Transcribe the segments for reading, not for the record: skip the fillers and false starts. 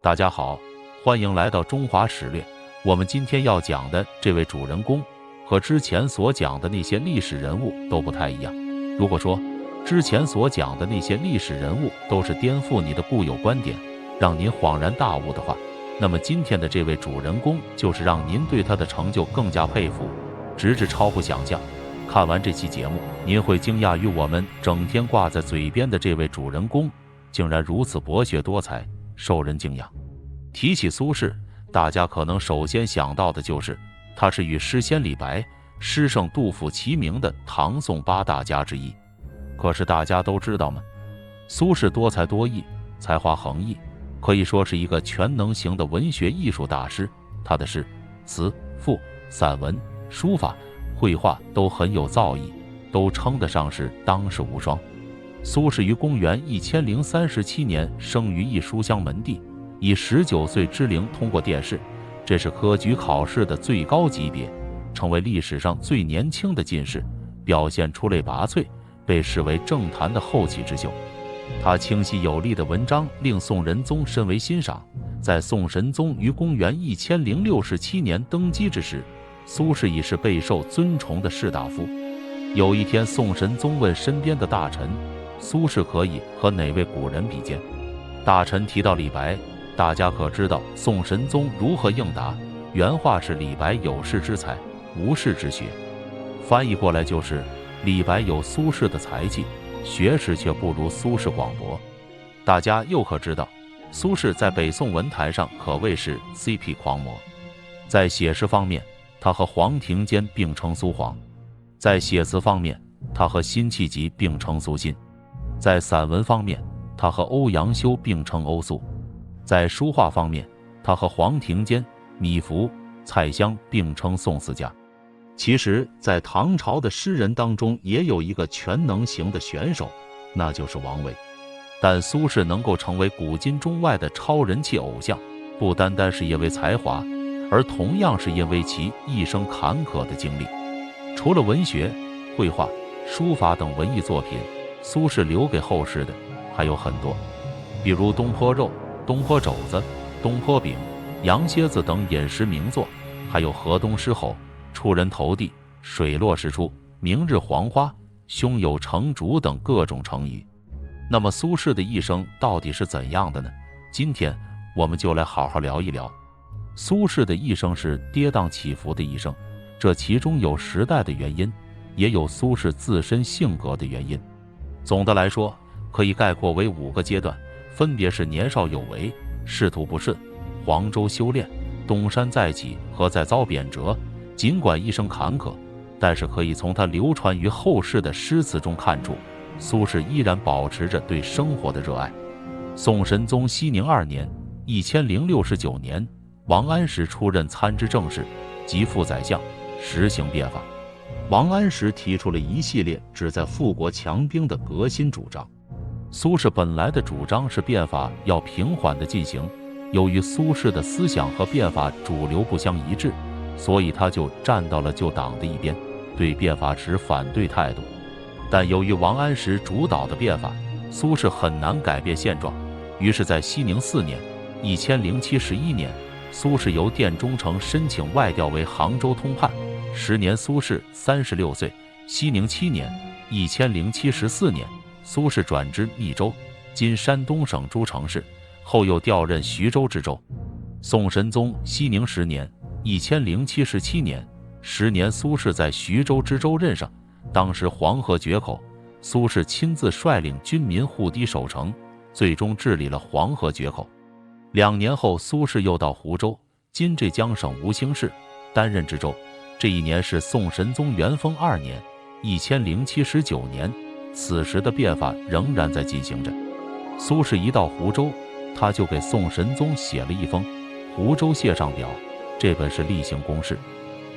大家好，欢迎来到中华史略。我们今天要讲的这位主人公和之前所讲的那些历史人物都不太一样。如果说之前所讲的那些历史人物都是颠覆你的固有观点，让您恍然大悟的话，那么今天的这位主人公就是让您对他的成就更加佩服，直至超乎想象。看完这期节目，您会惊讶于我们整天挂在嘴边的这位主人公竟然如此博学多才，受人敬仰。提起苏轼，大家可能首先想到的就是他是与诗仙李白、诗圣杜甫齐名的唐宋八大家之一。可是大家都知道吗？苏轼多才多艺，才华横溢，可以说是一个全能型的文学艺术大师。他的诗、词、赋、散文、书法、绘画都很有造诣，都称得上是当世无双。苏轼于公元1037年生于一书香门第，以19岁之龄通过殿试，这是科举考试的最高级别，成为历史上最年轻的进士，表现出类拔萃，被视为政坛的后起之秀。他清晰有力的文章令宋仁宗深为欣赏。在宋神宗于公元1067年登基之时，苏轼已是备受尊崇的士大夫。有一天，宋神宗问身边的大臣，苏轼可以和哪位古人比肩？大臣提到李白，大家可知道宋神宗如何应答？原话是：李白有识之才，无识之学。翻译过来就是李白有苏轼的才气，学识却不如苏轼广博。大家又可知道，苏轼在北宋文坛上可谓是 CP 狂魔。在写诗方面，他和黄庭坚并称苏黄；在写词方面，他和辛弃疾并称苏辛；在散文方面，他和欧阳修并称欧苏；在书画方面，他和黄庭坚、米芾、蔡襄并称宋四家。其实，在唐朝的诗人当中，也有一个全能型的选手，那就是王维。但苏轼能够成为古今中外的超人气偶像，不单单是因为才华，而同样是因为其一生坎坷的经历。除了文学、绘画、书法等文艺作品，苏轼留给后世的还有很多，比如东坡肉、东坡肘子、东坡饼、羊蝎子等饮食名作，还有河东狮吼、出人头地、水落石出、明日黄花、胸有成竹等各种成语。那么苏轼的一生到底是怎样的呢？今天我们就来好好聊一聊。苏轼的一生是跌宕起伏的一生，这其中有时代的原因，也有苏轼自身性格的原因。总的来说，可以概括为5个阶段，分别是年少有为、仕途不顺、黄州修炼、东山再起和再遭贬谪。尽管一生坎坷，但是可以从他流传于后世的诗词中看出，苏轼依然保持着对生活的热爱。宋神宗熙宁2年1069年，王安石出任参知政事及副宰相，实行变法。王安石提出了一系列旨在富国强兵的革新主张。苏轼本来的主张是变法要平缓地进行，由于苏轼的思想和变法主流不相一致，所以他就站到了旧党的一边，对变法持反对态度。但由于王安石主导的变法，苏轼很难改变现状，于是在熙宁4年1071年，苏轼由殿中丞申请外调为杭州通判。时年苏轼36岁。熙宁7年1074年，苏轼转知密州，今山东省诸城市，后又调任徐州知州。宋神宗熙宁10年1077年，时年苏轼在徐州知州任上。当时黄河决口，苏轼亲自率领军民护堤守城，最终治理了黄河决口。2年后，苏轼又到湖州（今浙江省吴兴市）担任知州。这一年是宋神宗元丰2年1079年，此时的变法仍然在进行着。苏轼一到湖州，他就给宋神宗写了一封《湖州谢上表》，这本是例行公事。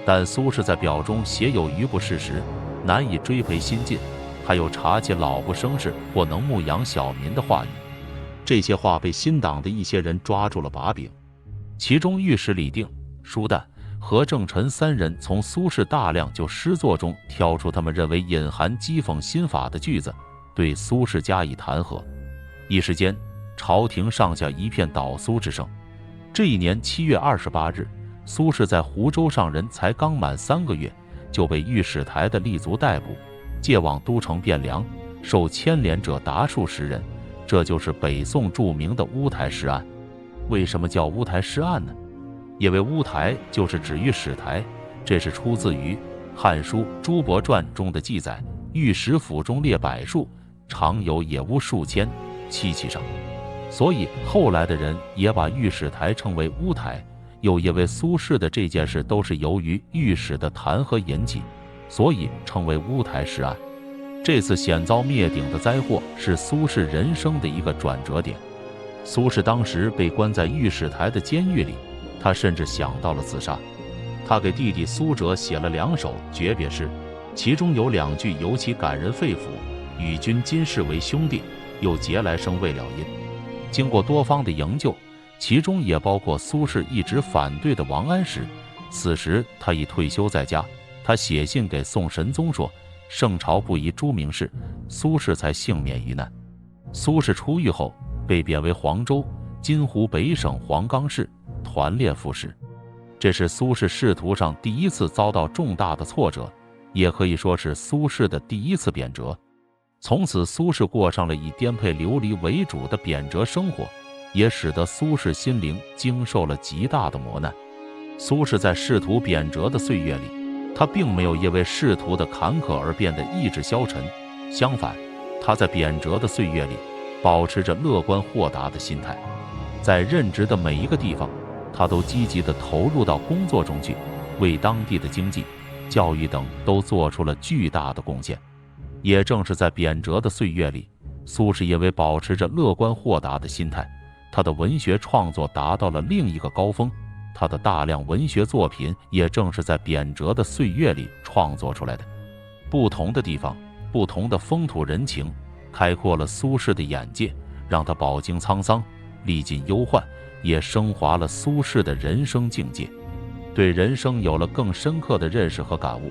但苏轼在表中写有余不事实，难以追培新进，还有查起老不生事或能牧养小民的话语。这些话被新党的一些人抓住了把柄，其中御史李定、舒旦、何正臣3人从苏轼大量旧诗作中挑出他们认为隐含讥讽新法的句子，对苏轼加以弹劾。一时间，朝廷上下一片倒苏之声。这一年7月28日，苏轼在湖州上任才刚满3个月，就被御史台的吏卒逮捕，借往都城汴梁，受牵连者达数10人。这就是北宋著名的乌台诗案。为什么叫乌台诗案呢？因为乌台就是指御史台，这是出自于《汉书·朱伯传》中的记载。御史府中列100数，常有野乌数千，萋萋上。所以后来的人也把御史台称为乌台。又因为苏轼的这件事都是由于御史的弹劾引起，所以称为乌台诗案。这次险遭灭顶的灾祸是苏轼人生的一个转折点。苏轼当时被关在御史台的监狱里，他甚至想到了自杀。他给弟弟苏辙写了2首诀别诗，其中有2句尤其感人肺腑：与君今世为兄弟，又节来生未了因。经过多方的营救，其中也包括苏轼一直反对的王安石。此时他已退休在家，他写信给宋神宗说：圣朝不宜诛名士，苏轼才幸免于难。苏轼出狱后被贬为黄州（今湖北省黄冈市）团练副使。这是苏轼仕途上第一次遭到重大的挫折，也可以说是苏轼的第一次贬谪。从此苏轼过上了以颠沛流离为主的贬谪生活，也使得苏轼心灵经受了极大的磨难。苏轼在仕途贬谪的岁月里，他并没有因为仕途的坎坷而变得意志消沉，相反，他在贬谪的岁月里保持着乐观豁达的心态。在任职的每一个地方，他都积极地投入到工作中去，为当地的经济、教育等都做出了巨大的贡献。也正是在贬谪的岁月里，苏轼因为保持着乐观豁达的心态，他的文学创作达到了另一个高峰。他的大量文学作品也正是在贬谪的岁月里创作出来的。不同的地方，不同的风土人情，开阔了苏轼的眼界，让他饱经沧桑，历尽忧患，也升华了苏轼的人生境界，对人生有了更深刻的认识和感悟。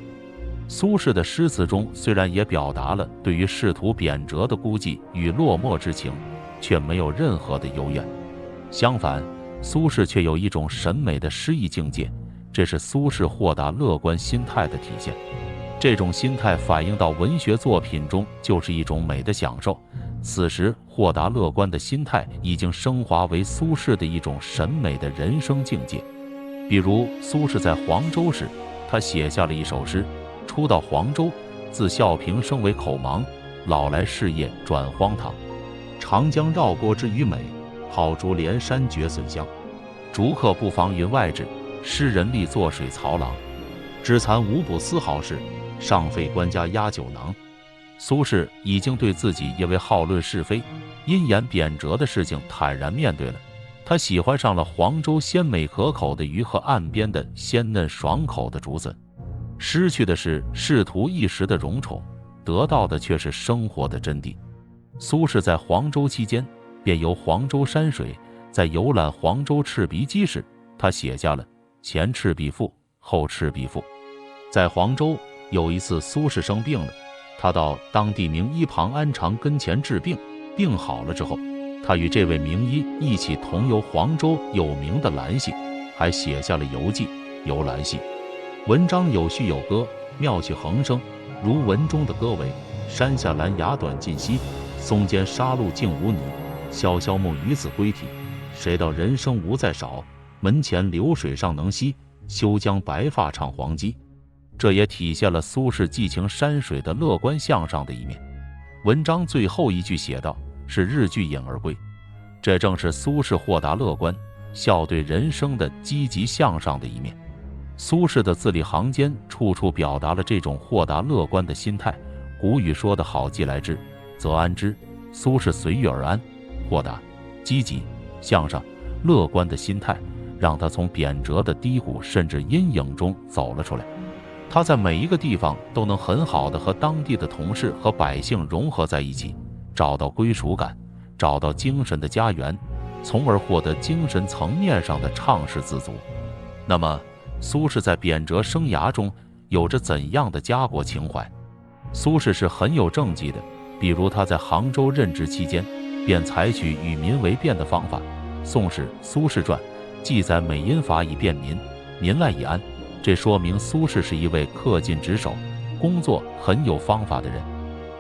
苏轼的诗词中虽然也表达了对于仕途贬谪的孤寂与落寞之情，却没有任何的幽怨。相反，苏轼却有一种审美的诗意境界，这是苏轼豁达乐观心态的体现。这种心态反映到文学作品中，就是一种美的享受。此时豁达乐观的心态已经升华为苏轼的一种审美的人生境界。比如苏轼在黄州时，他写下了一首诗：初到黄州，自孝平生为口盲，老来事业转荒唐。长江绕郭之于美，好竹连山绝笋香。竹客不妨云外志，诗人力作水槽郎。只残无补丝毫事，尚费官家压酒囊。苏轼已经对自己因为好论是非、因言贬谪的事情坦然面对了。他喜欢上了黄州鲜美可口的鱼和岸边的鲜嫩爽口的竹笋，失去的是仕途一时的荣宠，得到的却是生活的真谛。苏轼在黄州期间便游黄州山水，在游览黄州赤鼻矶时，他写下了前赤壁赋，后赤壁赋。在黄州有一次苏轼生病了，他到当地名医庞安长跟前治病，病好了之后，他与这位名医一起同游黄州有名的兰溪，还写下了游记《游兰溪》。文章有序有歌，妙趣横生，如文中的歌为：山下兰芽短尽稀，松间沙路净无泥。萧萧梦与子归啼，谁道人生无再少？门前流水尚能西，休将白发唱黄鸡。这也体现了苏轼寄情山水的乐观向上的一面。文章最后一句写道：是日俱饮而归。这正是苏轼豁达乐观、笑对人生的积极向上的一面。苏轼的字里行间处处表达了这种豁达乐观的心态。古语说得好，既来之，则安之。苏轼随遇而安，豁达、积极、向上、乐观的心态，让他从贬谪的低谷甚至阴影中走了出来。他在每一个地方都能很好的和当地的同事和百姓融合在一起，找到归属感，找到精神的家园，从而获得精神层面上的畅适自足。那么苏轼在贬谪生涯中有着怎样的家国情怀？苏轼是很有政绩的，比如他在杭州任职期间，便采取与民为变的方法。《宋史·苏轼传》记载：美因法以便民，民赖以安。这说明苏轼是一位恪尽职守、工作很有方法的人。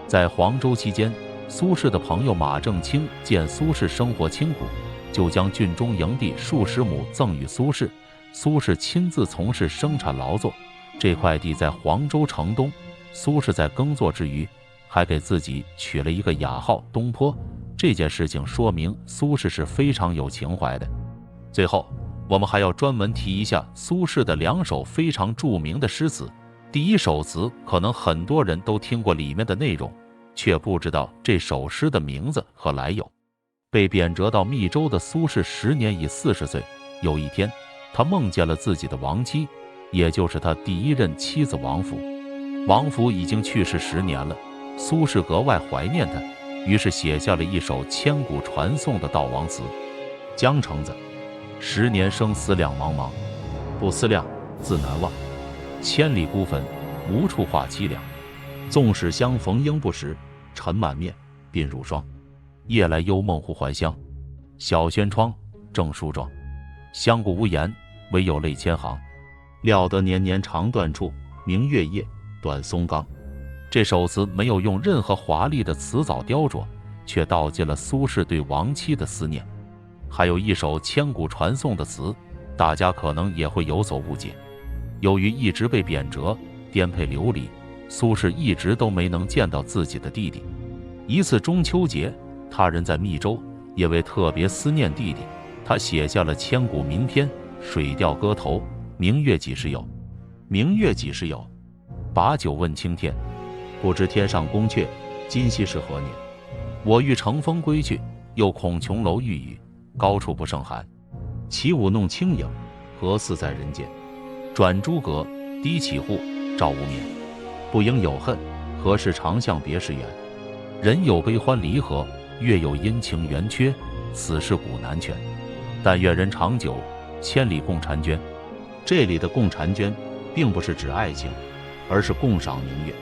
在黄州期间，苏轼的朋友马正清见苏轼生活清苦，就将郡中营地数十亩赠与苏轼。苏轼亲自从事生产劳作，这块地在黄州城东。苏轼在耕作之余，还给自己取了一个雅号东坡。这件事情说明苏轼是非常有情怀的。最后，我们还要专门提一下苏轼的2首非常著名的诗词。第一首词可能很多人都听过里面的内容，却不知道这首诗的名字和来由。被贬谪到密州的苏轼时年已40岁。有一天，他梦见了自己的亡妻，也就是他第一任妻子王弗。王弗已经去世10年了，苏轼格外怀念她，于是写下了一首千古传颂的悼亡词：江城子，10年生死两茫茫，不思量，自难忘。千里孤坟，无处话凄凉。纵使相逢应不识，尘满面，鬓如霜。夜来幽梦忽还乡，小轩窗，正梳妆。相顾无言，唯有泪千行。料得年年肠断处，明月夜，短松冈。这首词没有用任何华丽的词藻雕琢，却道尽了苏轼对亡妻的思念。还有一首千古传颂的词，大家可能也会有所误解。由于一直被贬谪，颠沛流离，苏轼一直都没能见到自己的弟弟。一次中秋节，他人在密州，因为特别思念弟弟，他写下了千古名篇《水调歌头·明月几时有》。明月几时有？把酒问青天，不知天上宫阙，今夕是何年？我欲乘风归去，又恐琼楼玉宇，高处不胜寒。起舞弄清影，何似在人间？转朱阁，低绮户，照无眠。不应有恨，何事长向别时圆？人有悲欢离合，月有阴晴圆缺，此事古难全。但愿人长久，千里共婵娟。这里的共婵娟并不是指爱情，而是共赏明月。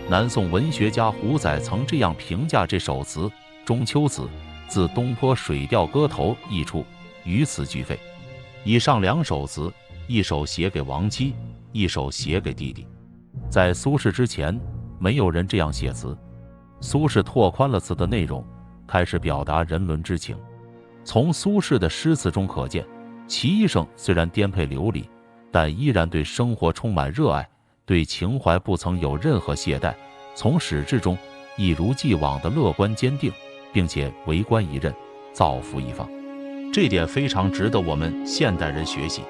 南宋文学家胡载曾这样评价这首词：中秋词，自东坡《水调歌头》译出，于此俱废。以上2首词，一首写给亡妻，一首写给弟弟。在苏轼之前，没有人这样写词。苏轼拓宽了词的内容，开始表达人伦之情。从苏轼的诗词中可见，其一生虽然颠沛流离，但依然对生活充满热爱，对情怀不曾有任何懈怠，从始至终一如既往的乐观坚定，并且为官一任，造福一方。这点非常值得我们现代人学习。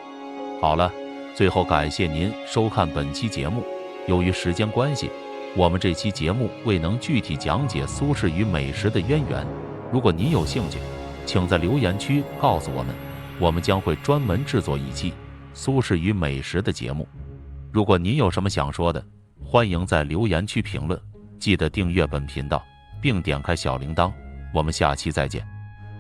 好了，最后感谢您收看本期节目。由于时间关系，我们这期节目未能具体讲解苏轼与美食的渊源。如果您有兴趣，请在留言区告诉我们，我们将会专门制作一期苏轼与美食的节目。如果您有什么想说的，欢迎在留言区评论，记得订阅本频道，并点开小铃铛。我们下期再见。